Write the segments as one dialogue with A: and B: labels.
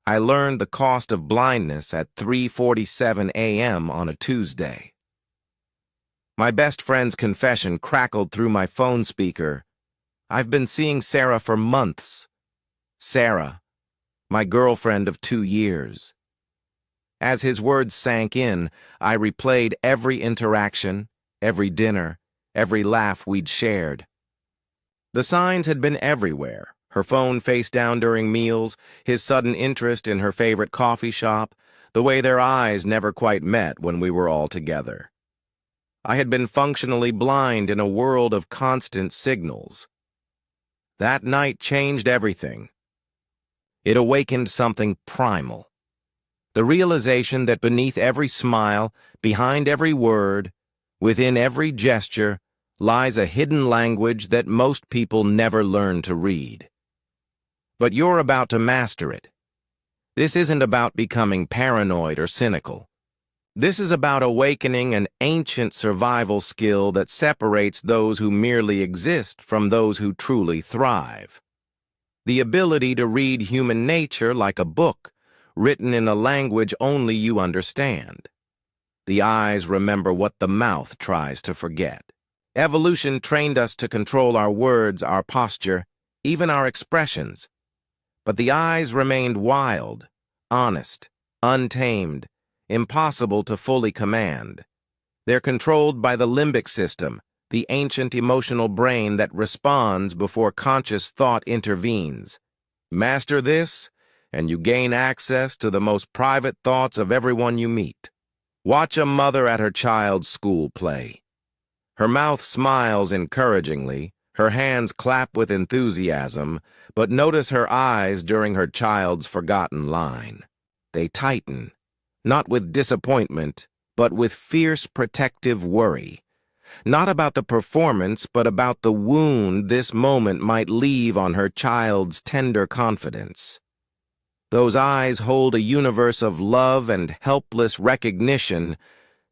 A: I learned the cost of blindness at 3:47 a.m. on a Tuesday. My best friend's confession crackled through my phone speaker. I've been seeing Sarah for months. Sarah, my girlfriend of 2 years. As his words sank in, I replayed every interaction, every dinner, every laugh we'd shared. The signs had been everywhere. Her phone face down during meals, his sudden interest in her favorite coffee shop, the way their eyes never quite met when we were all together. I had been functionally blind in a world of constant signals. That night changed everything. It awakened something primal. The realization that beneath every smile, behind every word, within every gesture, lies a hidden language that most people never learn to read. But you're about to master it. This isn't about becoming paranoid or cynical. This is about awakening an ancient survival skill that separates those who merely exist from those who truly thrive. The ability to read human nature like a book, written in a language only you understand. The eyes remember what the mouth tries to forget. Evolution trained us to control our words, our posture, even our expressions. But the eyes remained wild, honest, untamed, impossible to fully command. They're controlled by the limbic system, the ancient emotional brain that responds before conscious thought intervenes. Master this, and you gain access to the most private thoughts of everyone you meet. Watch a mother at her child's school play. Her mouth smiles encouragingly, her hands clap with enthusiasm, but notice her eyes during her child's forgotten line. They tighten, not with disappointment, but with fierce protective worry. Not about the performance, but about the wound this moment might leave on her child's tender confidence. Those eyes hold a universe of love and helpless recognition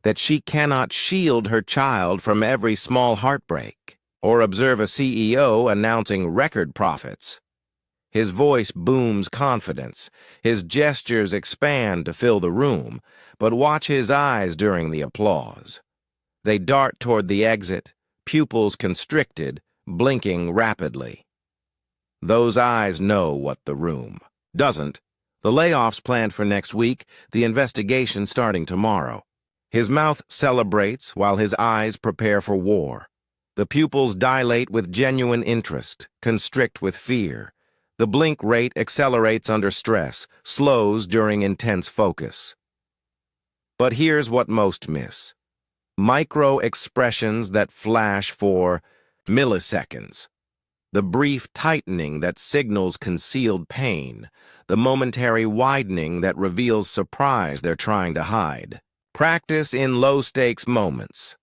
A: that she cannot shield her child from every small heartbreak, or observe a CEO announcing record profits. His voice booms confidence, his gestures expand to fill the room, but watch his eyes during the applause. They dart toward the exit, pupils constricted, blinking rapidly. Those eyes know what the room doesn't. The layoffs planned for next week, the investigation starting tomorrow. His mouth celebrates while his eyes prepare for war. The pupils dilate with genuine interest, constrict with fear. The blink rate accelerates under stress, slows during intense focus. But here's what most miss. Micro-expressions that flash for milliseconds. The brief tightening that signals concealed pain. The momentary widening that reveals surprise they're trying to hide. Practice in low-stakes moments.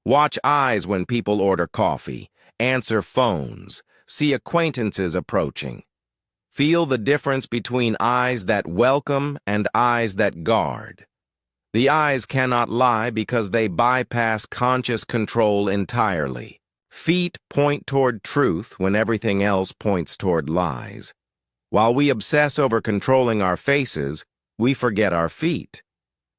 A: Watch eyes when people order coffee, answer phones, see acquaintances approaching. Feel the difference between eyes that welcome and eyes that guard. The eyes cannot lie because they bypass conscious control entirely. Feet point toward truth when everything else points toward lies. While we obsess over controlling our faces, we forget our feet.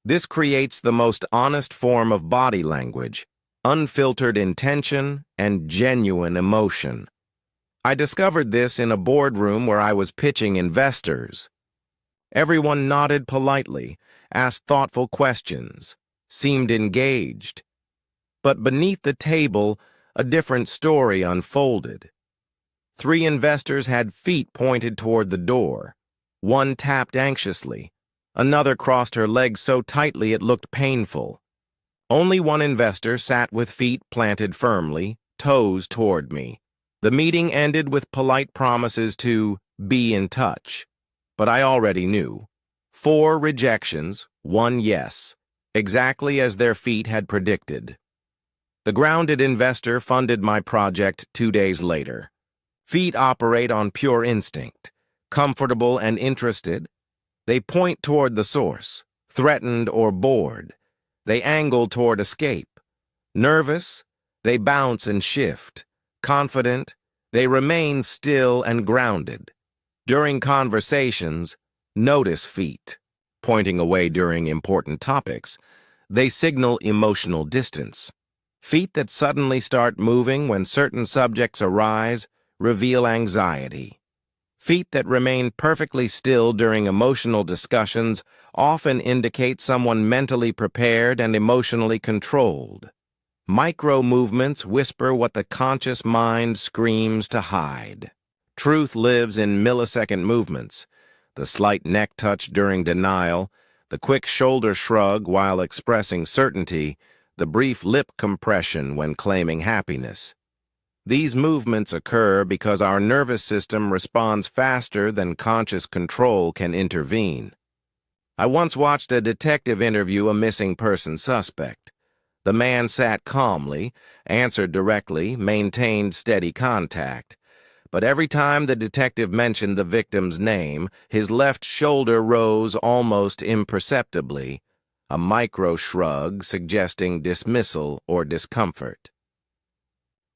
A: This creates the most honest form of body language, unfiltered intention and genuine emotion. I discovered this in a boardroom where I was pitching investors. Everyone nodded politely, asked thoughtful questions, seemed engaged. But beneath the table, a different story unfolded. 3 investors had feet pointed toward the door. One tapped anxiously. Another crossed her legs so tightly it looked painful. Only one investor sat with feet planted firmly, toes toward me. The meeting ended with polite promises to be in touch. But I already knew. 4 rejections, 1 yes, exactly as their feet had predicted. The grounded investor funded my project 2 days later. Feet operate on pure instinct. Comfortable and interested, they point toward the source. Threatened or bored, they angle toward escape. Nervous, they bounce and shift. Confident, they remain still and grounded. During conversations, Notice feet, pointing away during important topics. They signal emotional distance. Feet that suddenly start moving when certain subjects arise reveal anxiety. Feet that remain perfectly still during emotional discussions often indicate someone mentally prepared and emotionally controlled. Micro movements whisper what the conscious mind screams to hide. Truth lives in millisecond movements. The slight neck touch during denial, the quick shoulder shrug while expressing certainty, the brief lip compression when claiming happiness. These movements occur because our nervous system responds faster than conscious control can intervene. I once watched a detective interview a missing person suspect. The man sat calmly, answered directly, maintained steady contact. But every time the detective mentioned the victim's name, his left shoulder rose almost imperceptibly, a micro shrug suggesting dismissal or discomfort.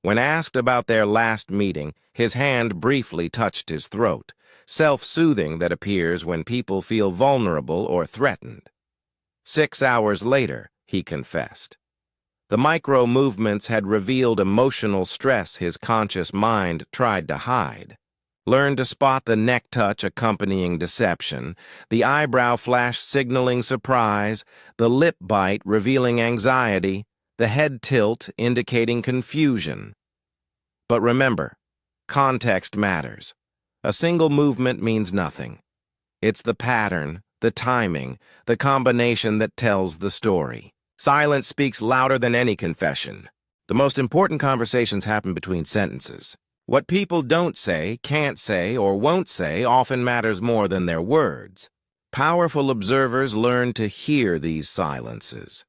A: When asked about their last meeting, his hand briefly touched his throat, self-soothing that appears when people feel vulnerable or threatened. 6 hours later, he confessed. The micro movements had revealed emotional stress his conscious mind tried to hide. Learn to spot the neck touch accompanying deception, the eyebrow flash signaling surprise, the lip bite revealing anxiety, the head tilt indicating confusion. But remember, context matters. A single movement means nothing. It's the pattern, the timing, the combination that tells the story. Silence speaks louder than any confession. The most important conversations happen between sentences. What people don't say, can't say, or won't say often matters more than their words. Powerful observers learn to hear these silences.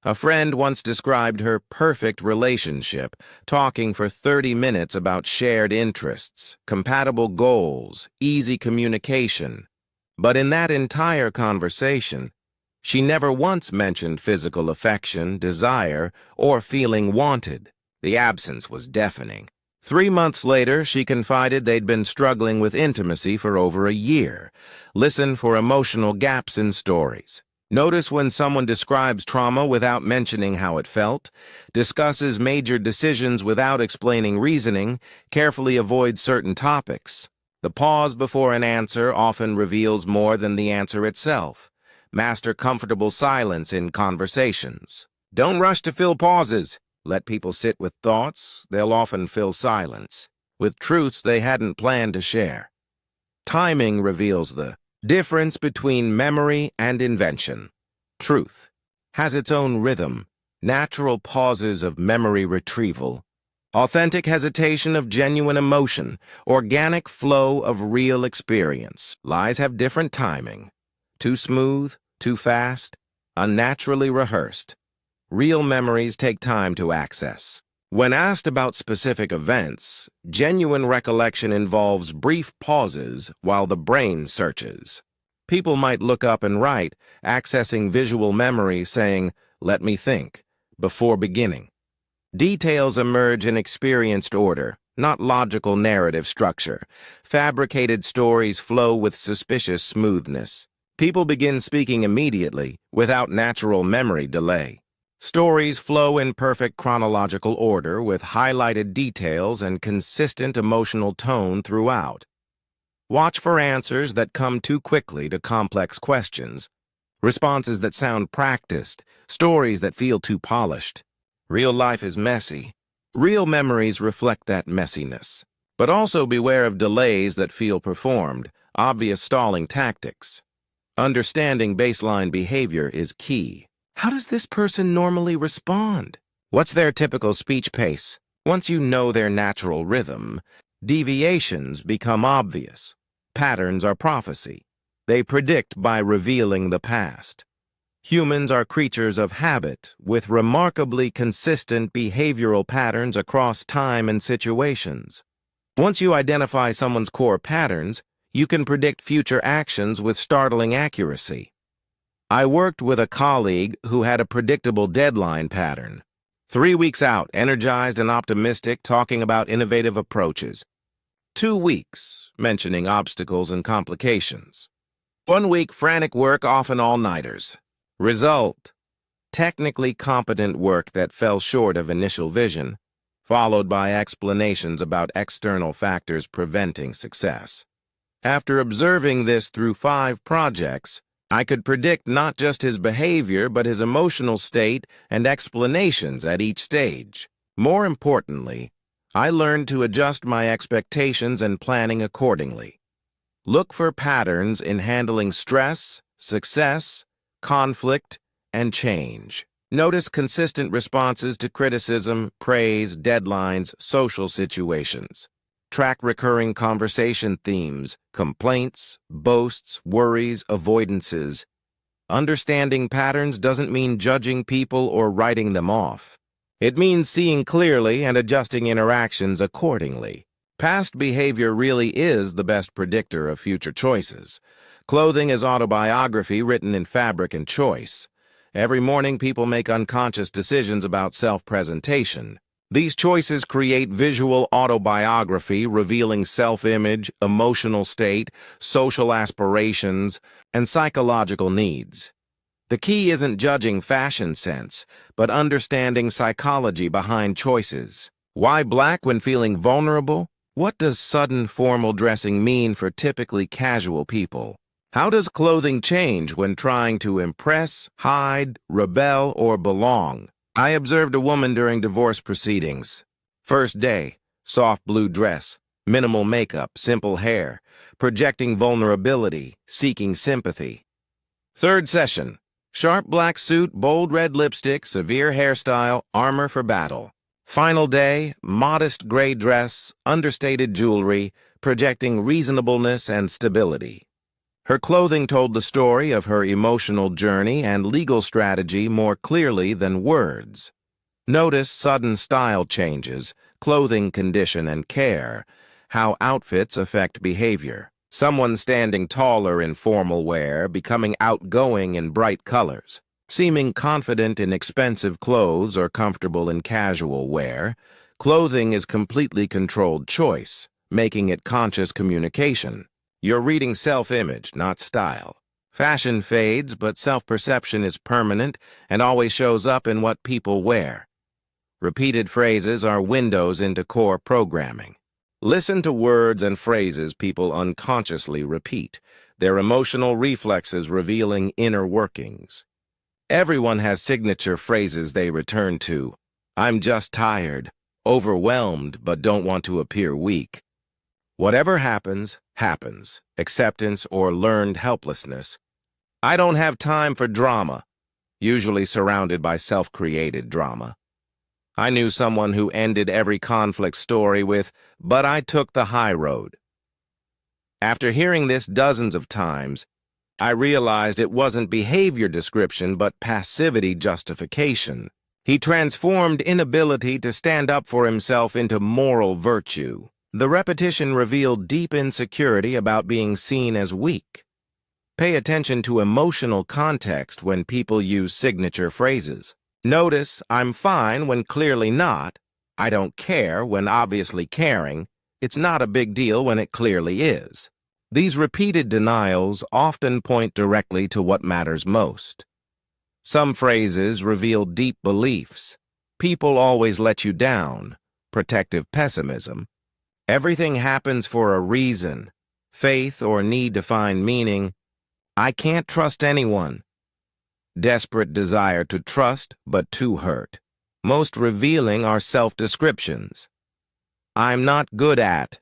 A: A friend once described her perfect relationship, talking for 30 minutes about shared interests, compatible goals, easy communication. But in that entire conversation, she never once mentioned physical affection, desire, or feeling wanted. The absence was deafening. 3 months later, she confided they'd been struggling with intimacy for over a year. Listen for emotional gaps in stories. Notice when someone describes trauma without mentioning how it felt, discusses major decisions without explaining reasoning, carefully avoids certain topics. The pause before an answer often reveals more than the answer itself. Master comfortable silence in conversations. Don't rush to fill pauses. Let people sit with thoughts. They'll often fill silence with truths they hadn't planned to share. Timing reveals the difference between memory and invention. Truth has its own rhythm, natural pauses of memory retrieval, authentic hesitation of genuine emotion, organic flow of real experience. Lies have different timing. Too smooth, too fast, unnaturally rehearsed. Real memories take time to access. When asked about specific events, genuine recollection involves brief pauses while the brain searches. People might look up and write, accessing visual memory, saying, "Let me think," before beginning. Details emerge in experienced order, not logical narrative structure. Fabricated stories flow with suspicious smoothness. People begin speaking immediately, without natural memory delay. Stories flow in perfect chronological order with highlighted details and consistent emotional tone throughout. Watch for answers that come too quickly to complex questions, responses that sound practiced, stories that feel too polished. Real life is messy. Real memories reflect that messiness. But also beware of delays that feel performed, obvious stalling tactics. Understanding baseline behavior is key. How does this person normally respond? What's their typical speech pace? Once you know their natural rhythm, deviations become obvious. Patterns are prophecy. They predict by revealing the past. Humans are creatures of habit, with remarkably consistent behavioral patterns across time and situations. Once you identify someone's core patterns, you can predict future actions with startling accuracy. I worked with a colleague who had a predictable deadline pattern. 3 weeks out, energized and optimistic, talking about innovative approaches. 2 weeks, mentioning obstacles and complications. 1 week frantic work, often all-nighters. Result: technically competent work that fell short of initial vision, followed by explanations about external factors preventing success. After observing this through 5 projects, I could predict not just his behavior but his emotional state and explanations at each stage. More importantly, I learned to adjust my expectations and planning accordingly. Look for patterns in handling stress, success, conflict, and change. Notice consistent responses to criticism, praise, deadlines, social situations. Track recurring conversation themes, complaints, boasts, worries, avoidances. Understanding patterns doesn't mean judging people or writing them off. It means seeing clearly and adjusting interactions accordingly. Past behavior really is the best predictor of future choices. Clothing is autobiography written in fabric and choice. Every morning, people make unconscious decisions about self-presentation. These choices create visual autobiography revealing self-image, emotional state, social aspirations, and psychological needs. The key isn't judging fashion sense, but understanding psychology behind choices. Why black when feeling vulnerable? What does sudden formal dressing mean for typically casual people? How does clothing change when trying to impress, hide, rebel, or belong? I observed a woman during divorce proceedings. First day, soft blue dress, minimal makeup, simple hair, projecting vulnerability, seeking sympathy. Third session, sharp black suit, bold red lipstick, severe hairstyle, armor for battle. Final day, modest gray dress, understated jewelry, projecting reasonableness and stability. Her clothing told the story of her emotional journey and legal strategy more clearly than words. Notice sudden style changes, clothing condition and care, how outfits affect behavior. Someone standing taller in formal wear, becoming outgoing in bright colors. Seeming confident in expensive clothes or comfortable in casual wear. Clothing is completely controlled choice, making it conscious communication. You're reading self-image, not style. Fashion fades, but self-perception is permanent and always shows up in what people wear. Repeated phrases are windows into core programming. Listen to words and phrases people unconsciously repeat, their emotional reflexes revealing inner workings. Everyone has signature phrases they return to. I'm just tired, overwhelmed, but don't want to appear weak. Whatever happens, happens, acceptance or learned helplessness. I don't have time for drama, usually surrounded by self-created drama. I knew someone who ended every conflict story with, but I took the high road. After hearing this dozens of times, I realized it wasn't behavior description but passivity justification. He transformed inability to stand up for himself into moral virtue. The repetition revealed deep insecurity about being seen as weak. Pay attention to emotional context when people use signature phrases. Notice, I'm fine when clearly not, I don't care when obviously caring, it's not a big deal when it clearly is. These repeated denials often point directly to what matters most. Some phrases reveal deep beliefs. People always let you down, protective pessimism. Everything happens for a reason, faith or need to find meaning. I can't trust anyone. Desperate desire to trust but to hurt. Most revealing are self-descriptions. I'm not good at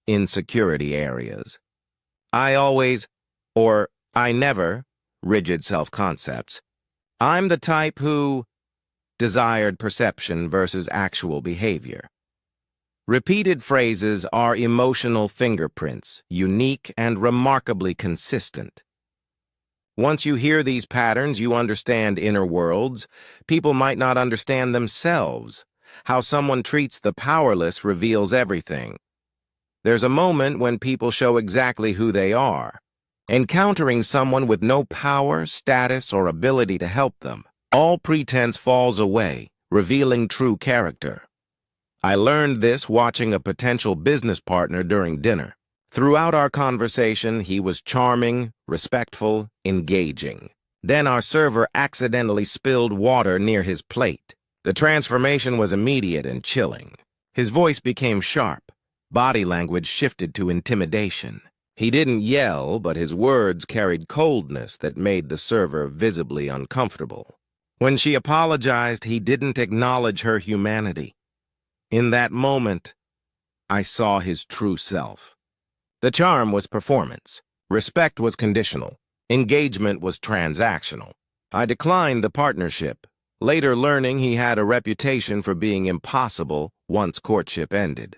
A: insecurity areas. I always or I never rigid self-concepts. I'm the type who desired perception versus actual behavior. Repeated phrases are emotional fingerprints, unique and remarkably consistent. Once you hear these patterns, you understand inner worlds. People might not understand themselves. How someone treats the powerless reveals everything. There's a moment when people show exactly who they are. Encountering someone with no power, status, or ability to help them. All pretense falls away, revealing true character. I learned this watching a potential business partner during dinner. Throughout our conversation, he was charming, respectful, engaging. Then our server accidentally spilled water near his plate. The transformation was immediate and chilling. His voice became sharp. Body language shifted to intimidation. He didn't yell, but his words carried coldness that made the server visibly uncomfortable. When she apologized, he didn't acknowledge her humanity. In that moment, I saw his true self. The charm was performance. Respect was conditional. Engagement was transactional. I declined the partnership, later learning he had a reputation for being impossible once courtship ended.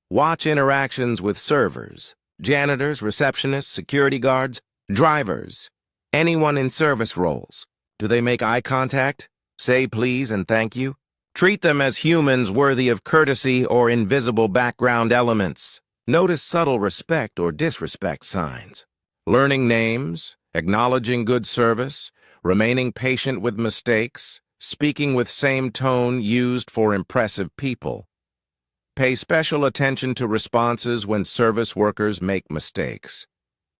A: Watch interactions with servers, janitors, receptionists, security guards, drivers, anyone in service roles. Do they make eye contact? Say please and thank you? Treat them as humans worthy of courtesy or invisible background elements. Notice subtle respect or disrespect signs. Learning names, acknowledging good service, remaining patient with mistakes, speaking with same tone used for impressive people. Pay special attention to responses when service workers make mistakes.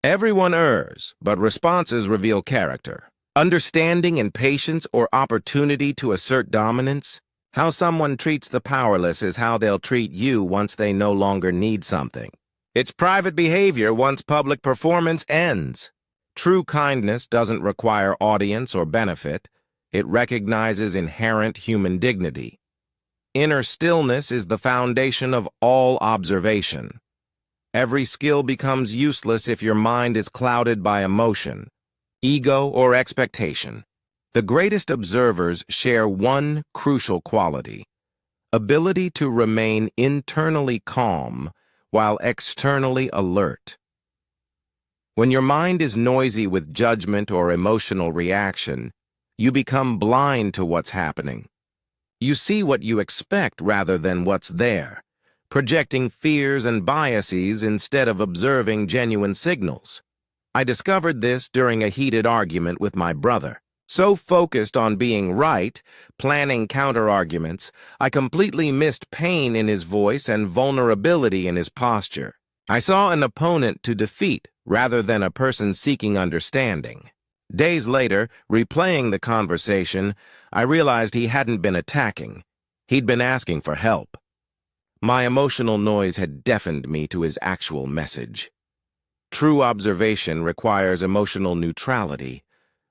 A: Everyone errs, but responses reveal character. Understanding and patience or opportunity to assert dominance. How someone treats the powerless is how they'll treat you once they no longer need something. It's private behavior once public performance ends. True kindness doesn't require audience or benefit. It recognizes inherent human dignity. Inner stillness is the foundation of all observation. Every skill becomes useless if your mind is clouded by emotion, ego, or expectation. The greatest observers share one crucial quality: ability to remain internally calm while externally alert. When your mind is noisy with judgment or emotional reaction, you become blind to what's happening. You see what you expect rather than what's there, projecting fears and biases instead of observing genuine signals. I discovered this during a heated argument with my brother. So focused on being right, planning counter-arguments, I completely missed pain in his voice and vulnerability in his posture. I saw an opponent to defeat rather than a person seeking understanding. Days later, replaying the conversation, I realized he hadn't been attacking. He'd been asking for help. My emotional noise had deafened me to his actual message. True observation requires emotional neutrality,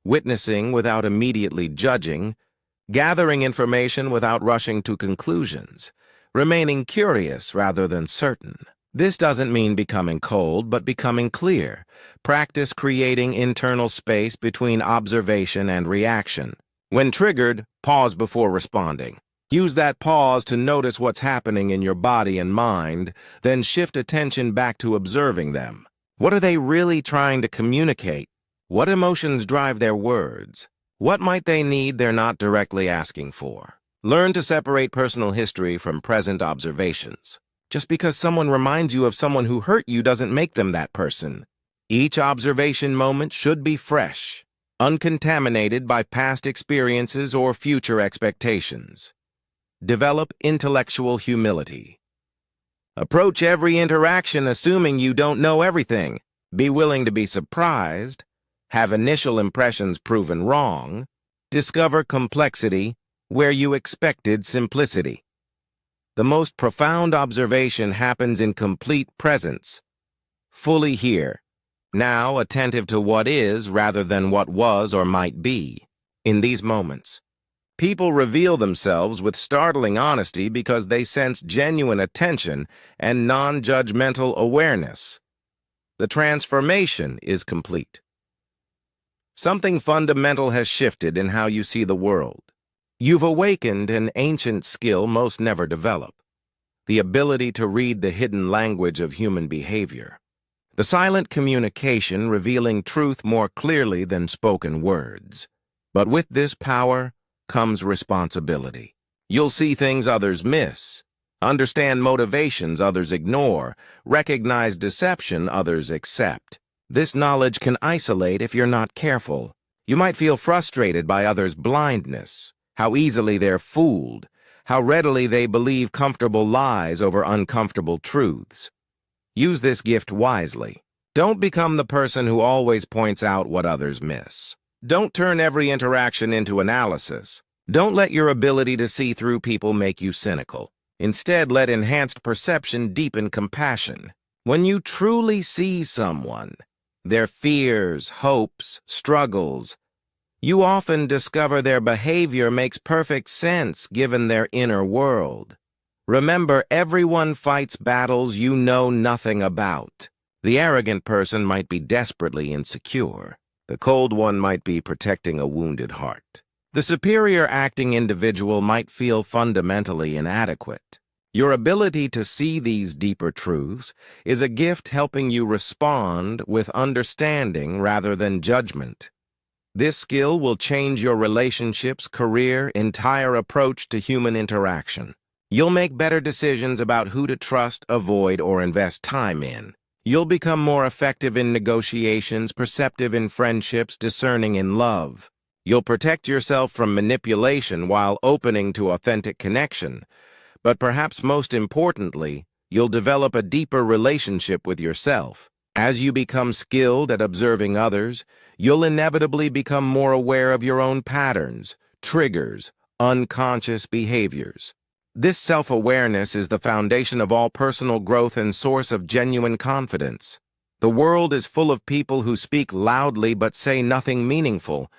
A: witnessing without immediately judging, gathering information without rushing to conclusions, remaining curious rather than certain. This doesn't mean becoming cold, but becoming clear. Practice creating internal space between observation and reaction. When triggered, pause before responding. Use that pause to notice what's happening in your body and mind, then shift attention back to observing them. What are they really trying to communicate? What emotions drive their words? What might they need they're not directly asking for? Learn to separate personal history from present observations. Just because someone reminds you of someone who hurt you doesn't make them that person. Each observation moment should be fresh, uncontaminated by past experiences or future expectations. Develop intellectual humility. Approach every interaction assuming you don't know everything. Be willing to be surprised. Have initial impressions proven wrong. Discover complexity where you expected simplicity. The most profound observation happens in complete presence. Fully here, now attentive to what is rather than what was or might be. In these moments, people reveal themselves with startling honesty because they sense genuine attention and non-judgmental awareness. The transformation is complete. Something fundamental has shifted in how you see the world. You've awakened an ancient skill most never develop: the ability to read the hidden language of human behavior. The silent communication revealing truth more clearly than spoken words. But with this power comes responsibility. You'll see things others miss, understand motivations others ignore, recognize deception others accept. This knowledge can isolate if you're not careful. You might feel frustrated by others' blindness, how easily they're fooled, how readily they believe comfortable lies over uncomfortable truths. Use this gift wisely. Don't become the person who always points out what others miss. Don't turn every interaction into analysis. Don't let your ability to see through people make you cynical. Instead, let enhanced perception deepen compassion. When you truly see someone, their fears, hopes, struggles, you often discover their behavior makes perfect sense given their inner world. Remember, everyone fights battles you know nothing about. The arrogant person might be desperately insecure. The cold one might be protecting a wounded heart. The superior acting individual might feel fundamentally inadequate. Your ability to see these deeper truths is a gift helping you respond with understanding rather than judgment. This skill will change your relationships, career, entire approach to human interaction. You'll make better decisions about who to trust, avoid, or invest time in. You'll become more effective in negotiations, perceptive in friendships, discerning in love. You'll protect yourself from manipulation while opening to authentic connection. But perhaps most importantly, you'll develop a deeper relationship with yourself. As you become skilled at observing others, you'll inevitably become more aware of your own patterns, triggers, unconscious behaviors. This self-awareness is the foundation of all personal growth and source of genuine confidence. The world is full of people who speak loudly but say nothing meaningful,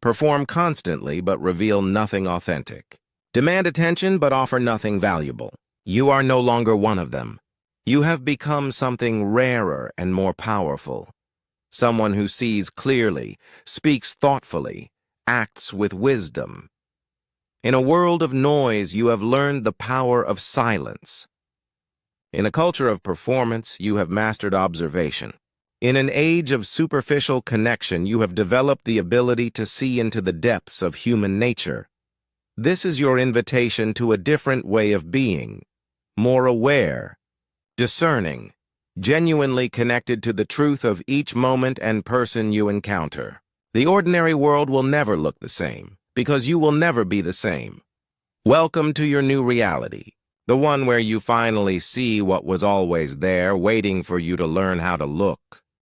A: perform constantly but reveal nothing authentic, demand attention but offer nothing valuable. You are no longer one of them. You have become something rarer and more powerful. Someone who sees clearly, speaks thoughtfully, acts with wisdom. In a world of noise, you have learned the power of silence. In a culture of performance, you have mastered observation. In an age of superficial connection, you have developed the ability to see into the depths of human nature. This is your invitation to a different way of being, more aware, discerning, genuinely connected to the truth of each moment and person you encounter. The ordinary world will never look the same, because you will never be the same. Welcome to your new reality, the one where you finally see what was always there, waiting for you to learn how to look.